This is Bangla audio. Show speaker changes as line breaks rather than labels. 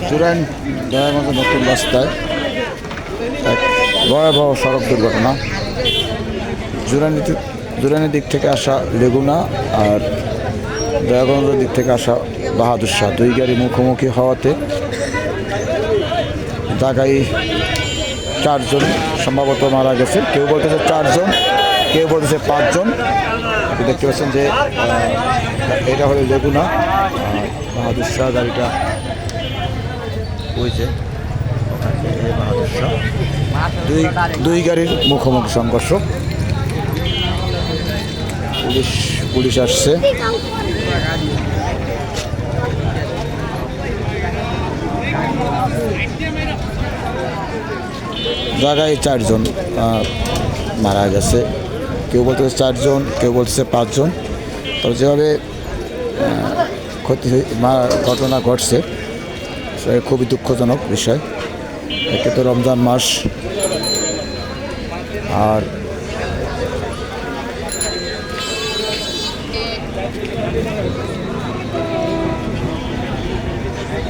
জুরাইন দয়াগঞ্জ নতুন রাস্তায় এক ভয়াবহ সড়ক দুর্ঘটনা। জুরাইনের দিক থেকে আসা লেগুনা আর দয়াগঞ্জের দিক থেকে আসা বাহাদুর শাহ, দুই গাড়ি মুখোমুখি হওয়াতে জায়গায় 4 জন সম্ভবত মারা গেছে। কেউ বলতেছে 4 জন, কেউ বলতেছে 5 জন। দেখতে পাচ্ছেন যে এটা হলো লেগুনা, বাহাদুর শাহ গাড়িটা ওই যে বাহাদুর শাহ, দুই গাড়ির মুখোমুখি সংঘর্ষ। পুলিশ আসছে। জায়গায় 4 জন মারা গেছে। কেউ বলতেছে 4 জন, কেউ বলতেছে 5 জন। তবে যেভাবে ঘটনা ঘটছে সেটা খুবই দুঃখজনক বিষয়। একে তো রমজান মাস, আর